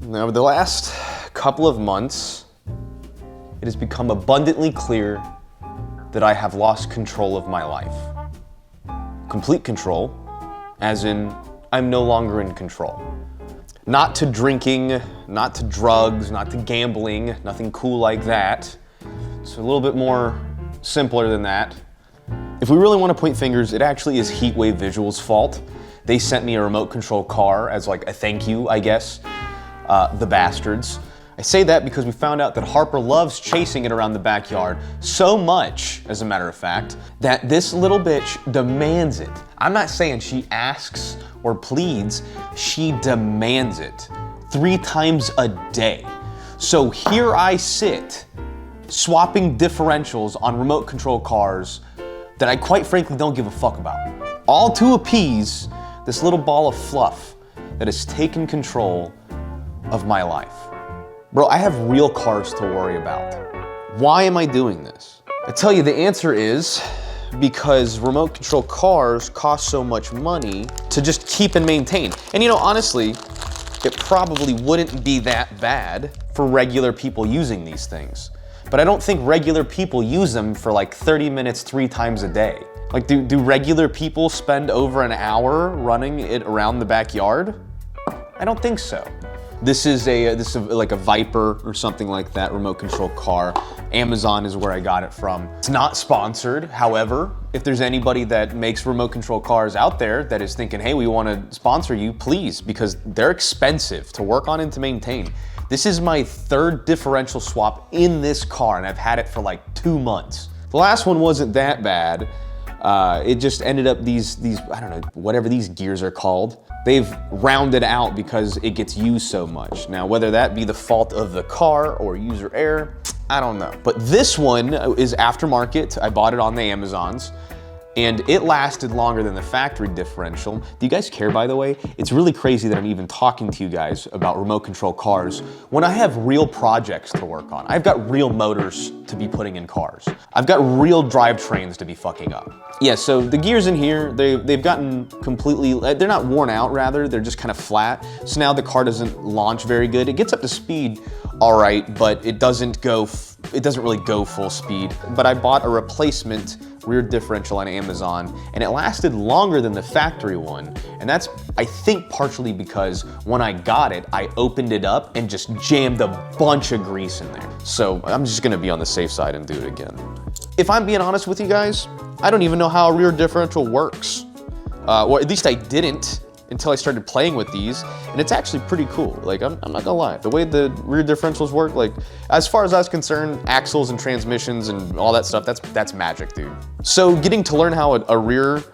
Now, over the last couple of months, it has become abundantly clear that I have lost control of my life. Complete control, as in I'm no longer in control. Not to drinking, not to drugs, not to gambling, nothing cool like that. It's a little bit more simpler than that. If we really want to point fingers, it actually is HeatwaveVisual's fault. They sent me a remote control car as like a thank you, I guess. The bastards. I say that because we found out that Harper loves chasing it around the backyard so much, as a matter of fact, that this little bitch demands it. I'm not saying she asks or pleads, she demands it 3 times a day. So here I sit, swapping differentials on remote control cars that I quite frankly don't give a fuck about. All to appease this little ball of fluff that has taken control of my life. Bro, I have real cars to worry about. Why am I doing this? I tell you, the answer is because remote control cars cost so much money to just keep and maintain. And you know, honestly, it probably wouldn't be that bad for regular people using these things. But I don't think regular people use them for like 30 minutes 3 times a day. Like, do regular people spend over an hour running it around the backyard? I don't think so. This is like a Viper or something like that, remote control car. Amazon is where I got it from. It's not sponsored. However, if there's anybody that makes remote control cars out there that is thinking, hey, we want to sponsor you, please, because they're expensive to work on and to maintain. This is my 3rd differential swap in this car, and I've had it for like 2 months. The last one wasn't that bad. It just ended up these, I don't know, whatever these gears are called. They've rounded out because it gets used so much. Now, whether that be the fault of the car or user error, I don't know. But this one is aftermarket. I bought it on the Amazons, and it lasted longer than the factory differential. Do you guys care, by the way? It's really crazy that I'm even talking to you guys about remote control cars when I have real projects to work on. I've got real motors to be putting in cars. I've got real drivetrains to be fucking up. Yeah, so the gears in here, they've gotten completely, they're not worn out, rather, they're just kind of flat. So now the car doesn't launch very good. It gets up to speed all right, but it doesn't really go full speed. But I bought a replacement rear differential on Amazon, and it lasted longer than the factory one. And that's, I think, partially because when I got it, I opened it up and just jammed a bunch of grease in there. So I'm just gonna be on the safe side and do it again. If I'm being honest with you guys, I don't even know how a rear differential works. Or at least I didn't until I started playing with these, and it's actually pretty cool. Like, I'm not gonna lie, the way the rear differentials work, like, as far as I was concerned, axles and transmissions and all that stuff, that's magic, dude. So getting to learn how a rear,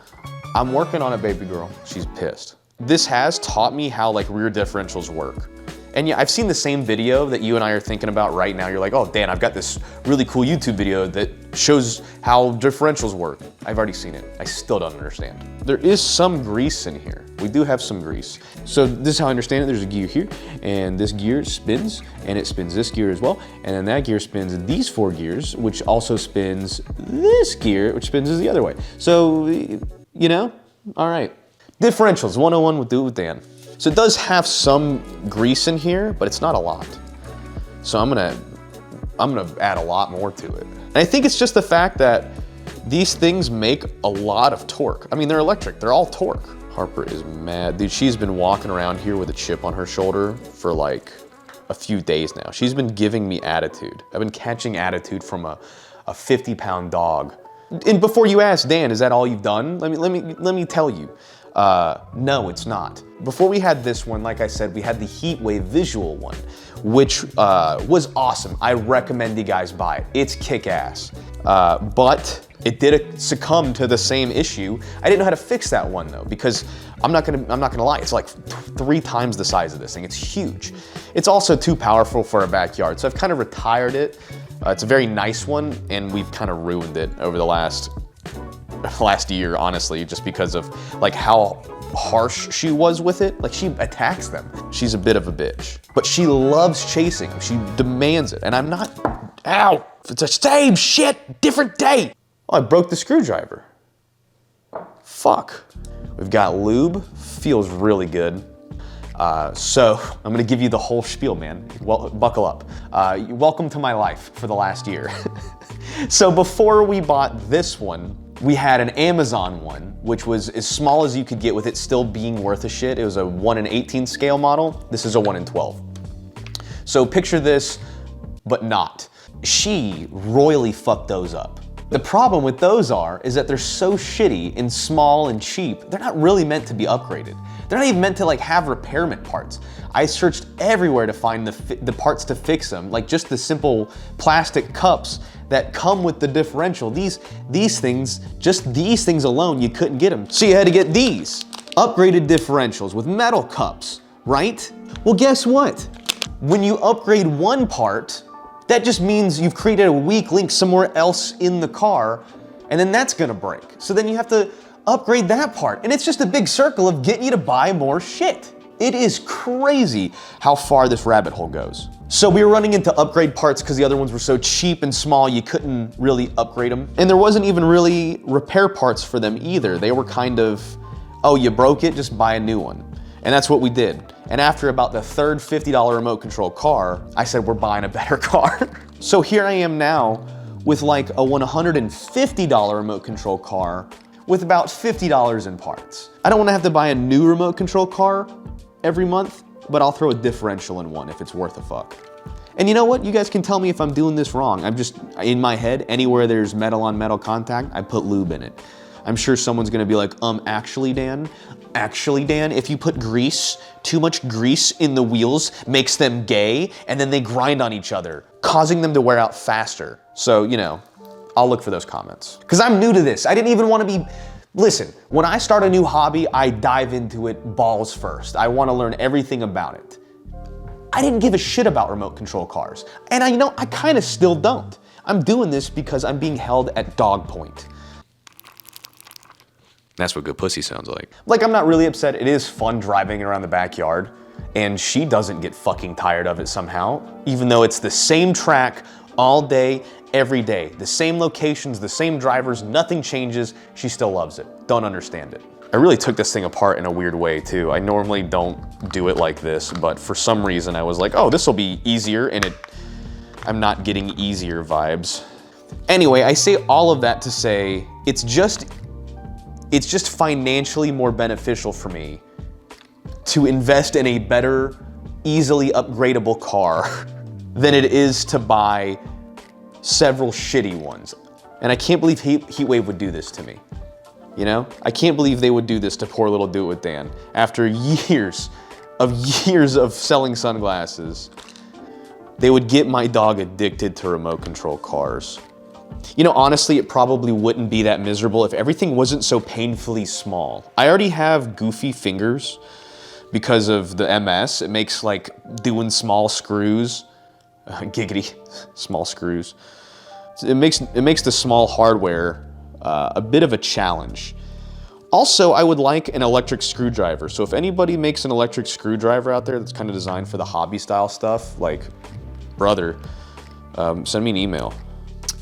I'm working on it, baby girl. She's pissed. This has taught me how like rear differentials work. And yeah, I've seen the same video that you and I are thinking about right now. You're like, oh, Dan, I've got this really cool YouTube video that shows how differentials work. I've already seen it. I still don't understand. There is some grease in here. We do have some grease. So this is how I understand it. There's a gear here, and this gear spins, and it spins this gear as well. And then that gear spins these 4 gears, which also spins this gear, which spins the other way. So, you know, all right. Differentials, 101 with Do It With Dan. So it does have some grease in here, but it's not a lot. So I'm gonna add a lot more to it. And I think it's just the fact that these things make a lot of torque. I mean, they're electric, they're all torque. Harper is mad. Dude, she's been walking around here with a chip on her shoulder for like a few days now. She's been giving me attitude. I've been catching attitude from a 50-pound dog. And before you ask, Dan, is that all you've done? Let me tell you. No, it's not. Before we had this one, like I said, we had the HeatwaveVisual one, which was awesome. I recommend you guys buy it. It's kick-ass. But it did succumb to the same issue. I didn't know how to fix that one though, because I'm not gonna lie, it's like 3 times the size of this thing. It's huge. It's also too powerful for a backyard, so I've kind of retired it. It's a very nice one, and we've kind of ruined it over the last year, honestly, just because of like how harsh she was with it. Like, she attacks them. She's a bit of a bitch, but she loves chasing. She demands it, and I'm not. Ow! It's the same shit, different day. Oh, I broke the screwdriver. Fuck. We've got lube. Feels really good. So I'm gonna give you the whole spiel, man. Well, buckle up. Welcome to my life for the last year. So before we bought this one, we had an Amazon one, which was as small as you could get with it still being worth a shit. It was a 1 in 18 scale model. This is a 1 in 12. So picture this, but not. She royally fucked those up. The problem with those is that they're so shitty and small and cheap, they're not really meant to be upgraded. They're not even meant to like have repairment parts. I searched everywhere to find the parts to fix them, like just the simple plastic cups that come with the differential. These things, just these things alone, you couldn't get them. So you had to get these upgraded differentials with metal cups, right? Well, guess what? When you upgrade one part, that just means you've created a weak link somewhere else in the car, and then that's gonna break. So then you have to upgrade that part, and it's just a big circle of getting you to buy more shit. It is crazy how far this rabbit hole goes. So we were running into upgrade parts because the other ones were so cheap and small you couldn't really upgrade them. And there wasn't even really repair parts for them either. They were kind of, oh, you broke it, just buy a new one. And that's what we did. And after about the third $50 remote control car, I said, we're buying a better car. So here I am now with like a $150 remote control car with about $50 in parts. I don't wanna have to buy a new remote control car every month, but I'll throw a differential in one if it's worth a fuck. And you know what? You guys can tell me if I'm doing this wrong. I'm just, in my head, anywhere there's metal on metal contact, I put lube in it. I'm sure someone's gonna be like, actually, Dan, if you put grease, too much grease in the wheels makes them gay, and then they grind on each other, causing them to wear out faster. So, you know, I'll look for those comments. Because I'm new to this. I didn't even want to be, listen, when I start a new hobby, I dive into it balls first. I want to learn everything about it. I didn't give a shit about remote control cars. And I kind of still don't. I'm doing this because I'm being held at dog point. That's what good pussy sounds like. Like, I'm not really upset. It is fun driving around the backyard, and she doesn't get fucking tired of it somehow, even though it's the same track all day, every day. The same locations, the same drivers, nothing changes. She still loves it. Don't understand it. I really took this thing apart in a weird way too. I normally don't do it like this, but for some reason I was like, oh, this will be easier, and I'm not getting easier vibes. Anyway, I say all of that to say, it's just financially more beneficial for me to invest in a better, easily upgradable car than it is to buy several shitty ones. And I can't believe HeatWave would do this to me. You know? I can't believe they would do this to poor little Do It With Dan. After years of selling sunglasses, they would get my dog addicted to remote control cars. You know, honestly, it probably wouldn't be that miserable if everything wasn't so painfully small. I already have goofy fingers because of the MS. It makes like doing small screws, giggity, small screws. It makes the small hardware a bit of a challenge. Also, I would like an electric screwdriver. So if anybody makes an electric screwdriver out there that's kind of designed for the hobby style stuff, like, brother, send me an email.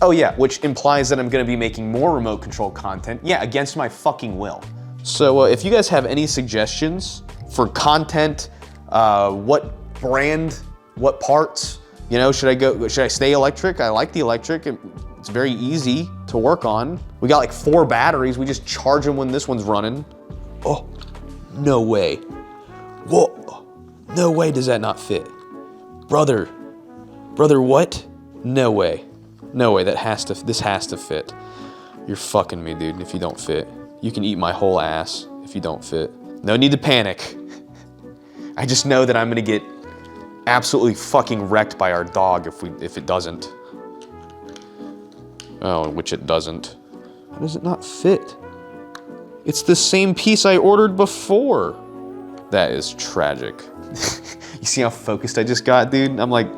Oh yeah, which implies that I'm gonna be making more remote control content. Yeah, against my fucking will. So if you guys have any suggestions for content, what brand, what parts, you know, should I stay electric? I like the electric. It's very easy to work on. We got like 4 batteries. We just charge them when this one's running. Oh, no way. Whoa, no way does that not fit. Brother, what? No way. No way, this has to fit. You're fucking me, dude, if you don't fit. You can eat my whole ass if you don't fit. No need to panic. I just know that I'm gonna get absolutely fucking wrecked by our dog if it doesn't. Oh, which it doesn't. How does it not fit? It's the same piece I ordered before. That is tragic. You see how focused I just got, dude? I'm like,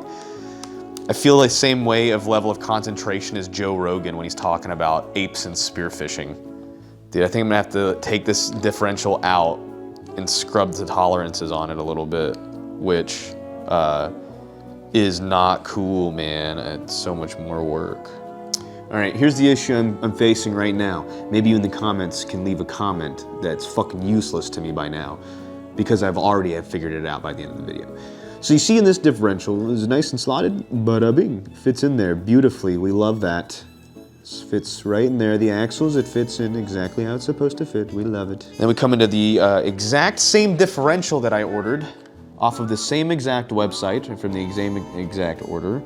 I feel the same way of level of concentration as Joe Rogan when he's talking about apes and spearfishing. Dude, I think I'm gonna have to take this differential out and scrub the tolerances on it a little bit, which is not cool, man. It's so much more work. All right, here's the issue I'm facing right now. Maybe you in the comments can leave a comment that's fucking useless to me by now. because I've already figured it out by the end of the video. So you see in this differential, it's nice and slotted, bada bing, fits in there beautifully. We love that. This fits right in there. The axles, it fits in exactly how it's supposed to fit. We love it. Then we come into the exact same differential that I ordered off of the same exact website from the same exact order,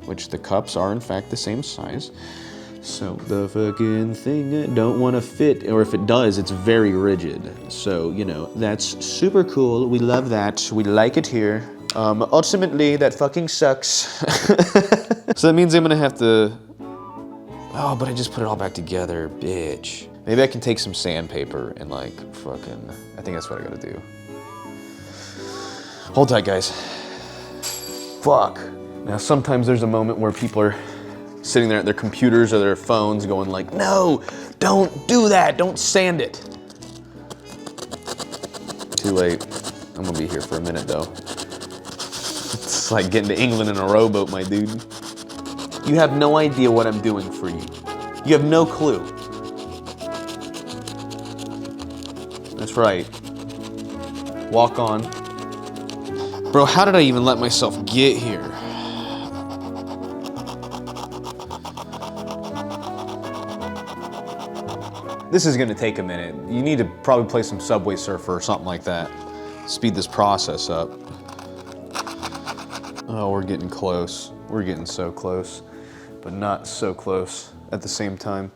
which the cups are in fact the same size. So the fucking thing don't want to fit, or if it does, it's very rigid. So, you know, that's super cool. We love that. We like it here. Ultimately, that fucking sucks. So that means I'm gonna have to... Oh, but I just put it all back together, bitch. Maybe I can take some sandpaper and like fucking... I think that's what I gotta do. Hold tight, guys. Fuck. Now, sometimes there's a moment where people are sitting there at their computers or their phones going like, no, don't do that, don't sand it. Too late. I'm gonna be here for a minute though. It's like getting to England in a rowboat, my dude. You have no idea what I'm doing for you. You have no clue. That's right. Walk on. Bro, how did I even let myself get here? This is gonna take a minute. You need to probably play some Subway Surfer or something like that. Speed this process up. Oh, we're getting close. We're getting so close, but not so close at the same time.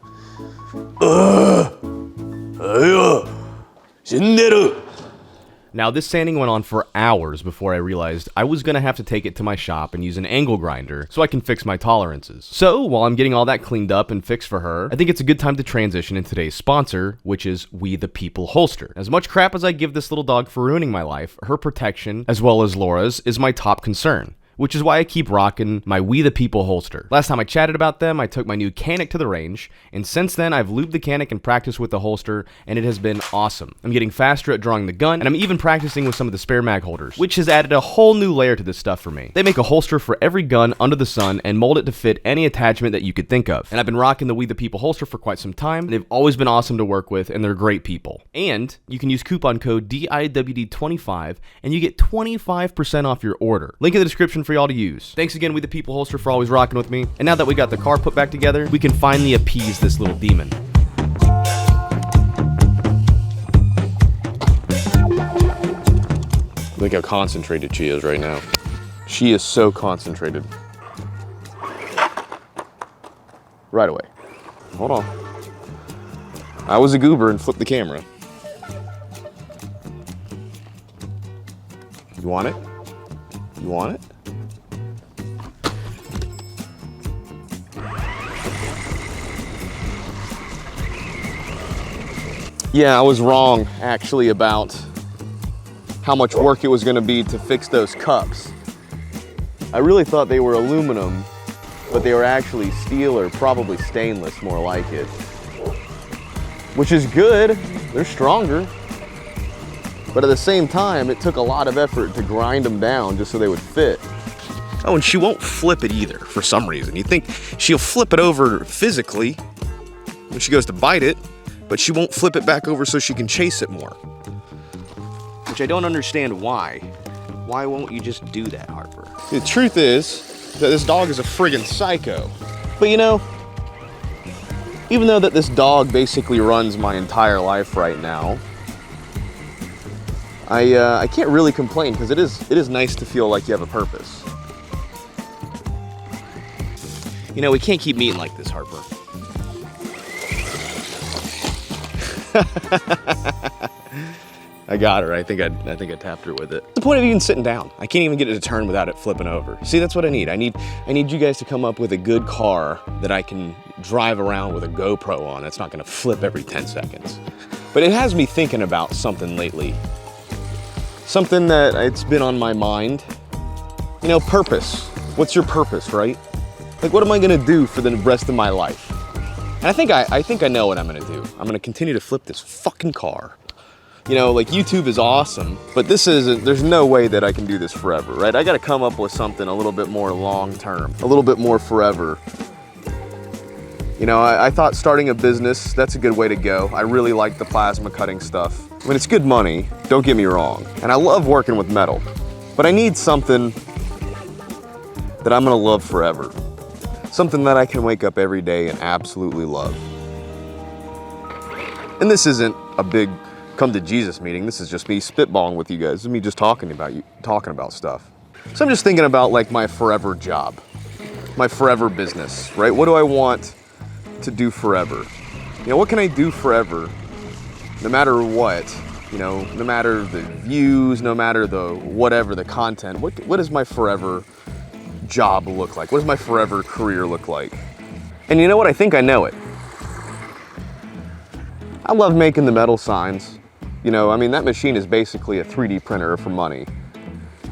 Now, this sanding went on for hours before I realized I was gonna have to take it to my shop and use an angle grinder so I can fix my tolerances. So, while I'm getting all that cleaned up and fixed for her, I think it's a good time to transition into today's sponsor, which is We the People Holster. As much crap as I give this little dog for ruining my life, her protection, as well as Laura's, is my top concern, which is why I keep rocking my We the People holster. Last time I chatted about them, I took my new Canic to the range, and since then I've lubed the Canic and practiced with the holster, and it has been awesome. I'm getting faster at drawing the gun, and I'm even practicing with some of the spare mag holders, which has added a whole new layer to this stuff for me. They make a holster for every gun under the sun and mold it to fit any attachment that you could think of. And I've been rocking the We the People holster for quite some time. They've always been awesome to work with, and they're great people. And you can use coupon code DIWD25, and you get 25% off your order. Link in the description for y'all to use. Thanks again, We the People holster, for always rocking with me. And now that we got the car put back together, we can finally appease this little demon. Look how concentrated she is right now. She is so concentrated. Right away. Hold on. I was a goober and flipped the camera. You want it? You want it? Yeah, I was wrong actually about how much work it was gonna be to fix those cups. I really thought they were aluminum, but they were actually steel or probably stainless, more like it. Which is good, they're stronger. But at the same time, it took a lot of effort to grind them down just so they would fit. Oh, and she won't flip it either, for some reason. You think she'll flip it over physically when she goes to bite it, but she won't flip it back over so she can chase it more. Which I don't understand why. Why won't you just do that, Harper? The truth is that this dog is a friggin' psycho. But you know, even though that this dog basically runs my entire life right now, I can't really complain because it is nice to feel like you have a purpose. You know, we can't keep meeting like this, Harper. I got her. I think I tapped her with it. What's the point of even sitting down? I can't even get it to turn without it flipping over. See, that's what I need. I need you guys to come up with a good car that I can drive around with a GoPro on. That's not gonna flip every 10 seconds. But it has me thinking about something lately. Something that it's been on my mind. You know, purpose. What's your purpose, right? Like, what am I gonna do for the rest of my life? And I think I know what I'm gonna do. I'm gonna continue to flip this fucking car. You know, like, YouTube is awesome, but there's no way that I can do this forever, right? I gotta come up with something a little bit more long-term, a little bit more forever. You know, I thought starting a business, that's a good way to go. I really like the plasma cutting stuff. I mean, it's good money, don't get me wrong. And I love working with metal, but I need something that I'm gonna love forever. Something that I can wake up every day and absolutely love. And this isn't a big come to Jesus meeting. This is just me spitballing with you guys. This is me just talking about stuff. So I'm just thinking about like my forever job, my forever business, right? What do I want to do forever? You know, what can I do forever, no matter what? You know, no matter the views, no matter the whatever, the content. What does my forever job look like? What does my forever career look like? And you know what? I think I know it. I love making the metal signs. You know, I mean, that machine is basically a 3D printer for money.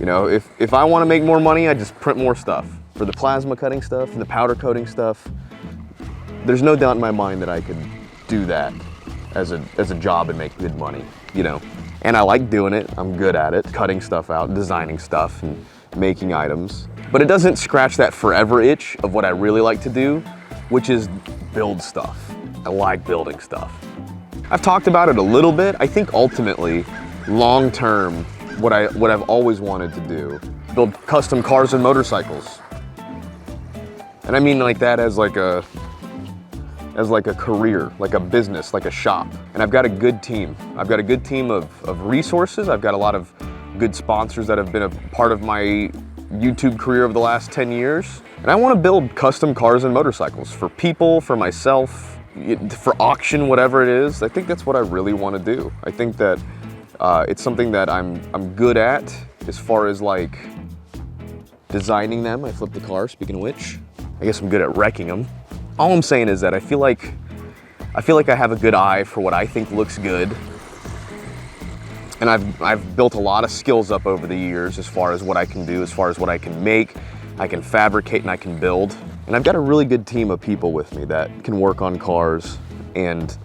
You know, if I want to make more money, I just print more stuff. For the plasma cutting stuff and the powder coating stuff, there's no doubt in my mind that I could do that as a job and make good money, you know. And I like doing it. I'm good at it, cutting stuff out, designing stuff, and making items. But it doesn't scratch that forever itch of what I really like to do, which is build stuff. I like building stuff. I've talked about it a little bit. I think ultimately, long term, what I've always wanted to do, build custom cars and motorcycles. And I mean like that as like a career, like a business, like a shop. And I've got a good team. I've got a good team of resources. I've got a lot of good sponsors that have been a part of my YouTube career over the last 10 years. And I want to build custom cars and motorcycles for people, for myself, for auction, whatever it is. I think that's what I really want to do. I think that it's something that I'm good at as far as like designing them. I flip the car, speaking of which. I guess I'm good at wrecking them. All I'm saying is that I feel like I have a good eye for what I think looks good. And I've built a lot of skills up over the years as far as what I can do, as far as what I can make, I can fabricate, and I can build. And I've got a really good team of people with me that can work on cars. And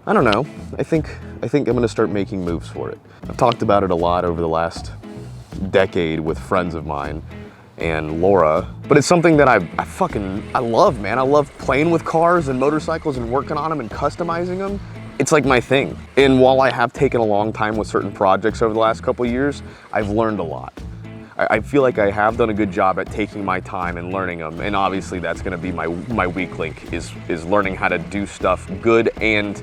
I don't know, I think I'm gonna start making moves for it. I've talked about it a lot over the last decade with friends of mine and Laura, but it's something that I love, man. I love playing with cars and motorcycles and working on them and customizing them. It's like my thing. And while I have taken a long time with certain projects over the last couple of years, I've learned a lot. I feel like I have done a good job at taking my time and learning them. And obviously that's gonna be my weak link is learning how to do stuff good and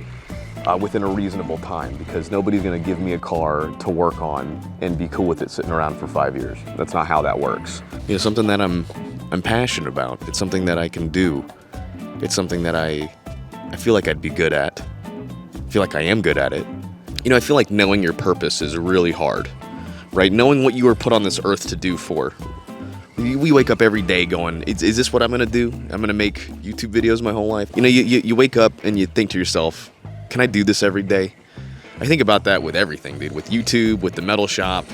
within a reasonable time, because nobody's gonna give me a car to work on and be cool with it sitting around for 5 years. That's not how that works. You know, something that I'm passionate about. It's something that I can do. It's something that I feel like I'd be good at. I feel like I am good at it. You know, I feel like knowing your purpose is really hard, right? Knowing what you were put on this earth to do for. We wake up every day going, is this what I'm gonna do? I'm gonna make YouTube videos my whole life? You know, you wake up and you think to yourself, can I do this every day? I think about that with everything, dude. With YouTube, with the metal shop,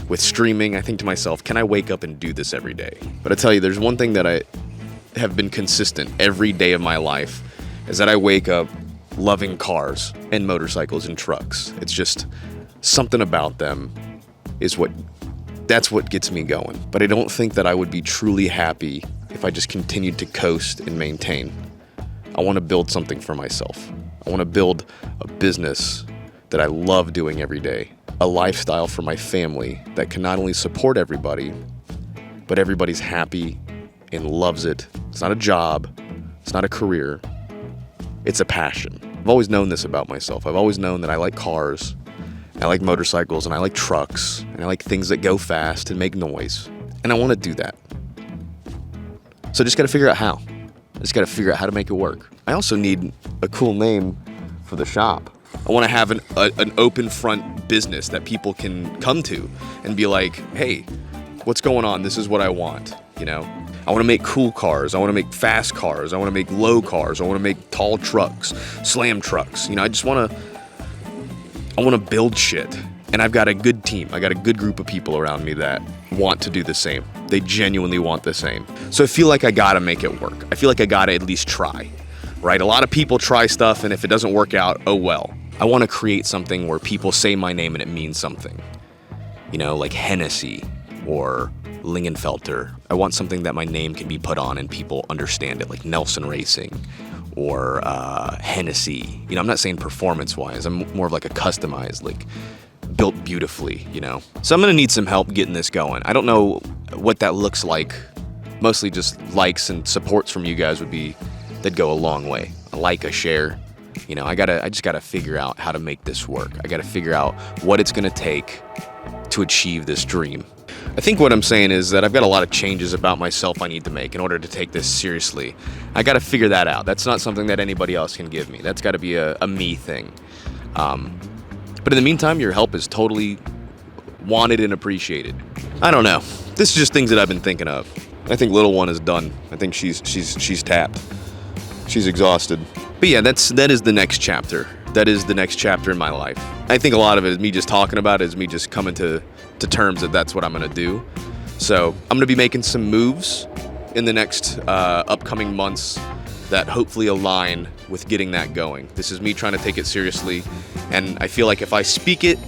with streaming. I think to myself, can I wake up and do this every day? But I tell you, there's one thing that I have been consistent every day of my life, is that I wake up loving cars and motorcycles and trucks. It's just something about them that's what gets me going. But I don't think that I would be truly happy if I just continued to coast and maintain. I want to build something for myself. I want to build a business that I love doing every day, a lifestyle for my family that can not only support everybody, but everybody's happy and loves it. It's not a job, it's not a career, it's a passion. I've always known this about myself. I've always known that I like cars, I like motorcycles, and I like trucks, and I like things that go fast and make noise. And I want to do that. So I just got to figure out how. I just got to figure out how to make it work. I also need a cool name for the shop. I want to have an open front business that people can come to and be like, hey, what's going on? This is what I want, you know? I want to make cool cars. I want to make fast cars. I want to make low cars. I want to make tall trucks, slam trucks. You know, I want to build shit. And I've got a good team. I got a good group of people around me that want to do the same. They genuinely want the same. So I feel like I got to make it work. I feel like I got to at least try, right? A lot of people try stuff, and if it doesn't work out, oh well. I want to create something where people say my name and it means something. You know, like Hennessy or Lingenfelter. I want something that my name can be put on and people understand it, like Nelson Racing or Hennessy. You know, I'm not saying performance-wise. I'm more of like a customized, like built beautifully, you know. So I'm gonna need some help getting this going. I don't know what that looks like. Mostly just likes and supports from you guys that'd go a long way. A like, a share. You know, I just gotta figure out how to make this work. I gotta figure out what it's gonna take to achieve this dream. I think what I'm saying is that I've got a lot of changes about myself I need to make in order to take this seriously. I gotta figure that out. That's not something that anybody else can give me. That's gotta be a me thing. But in the meantime, your help is totally wanted and appreciated. I don't know. This is just things that I've been thinking of. I think little one is done. I think she's tapped. She's exhausted. But yeah, that is the next chapter. That is the next chapter in my life. I think a lot of it is me just talking about it, is me just coming to terms that that's what I'm gonna do. So I'm gonna be making some moves in the next upcoming months that hopefully align with getting that going. This is me trying to take it seriously, and I feel like if I speak it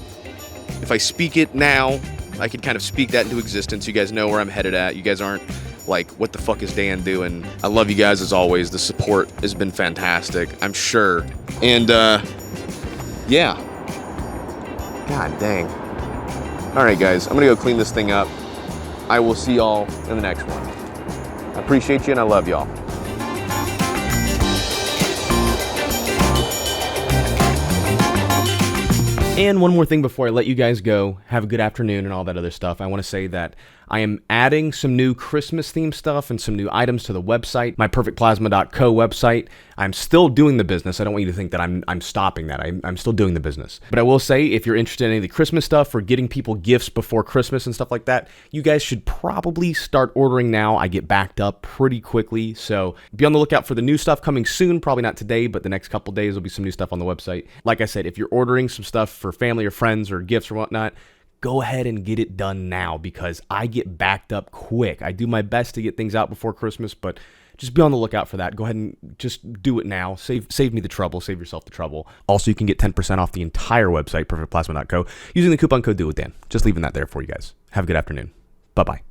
now, I can kind of speak that into existence. You guys know where I'm headed at. You guys aren't like, what the fuck is Dan doing? I love you guys as always. The support has been fantastic, I'm sure. And yeah. God dang. All right, guys, I'm gonna go clean this thing up. I will see y'all in the next one. I appreciate you and I love y'all. And one more thing before I let you guys go, have a good afternoon and all that other stuff. I want to say that I am adding some new Christmas themed stuff and some new items to the website, my perfectplasma.co website. I'm still doing the business. I don't want you to think that I'm stopping that. I'm still doing the business. But I will say, if you're interested in any of the Christmas stuff or getting people gifts before Christmas and stuff like that, you guys should probably start ordering now. I get backed up pretty quickly. So be on the lookout for the new stuff coming soon. Probably not today, but the next couple days will be some new stuff on the website. Like I said, if you're ordering some stuff for family or friends or gifts or whatnot, go ahead and get it done now, because I get backed up quick. I do my best to get things out before Christmas, but just be on the lookout for that. Go ahead and just do it now. Save me the trouble. Save yourself the trouble. Also, you can get 10% off the entire website, perfectplasma.co, using the coupon code DOITWITHDAN. Just leaving that there for you guys. Have a good afternoon. Bye-bye.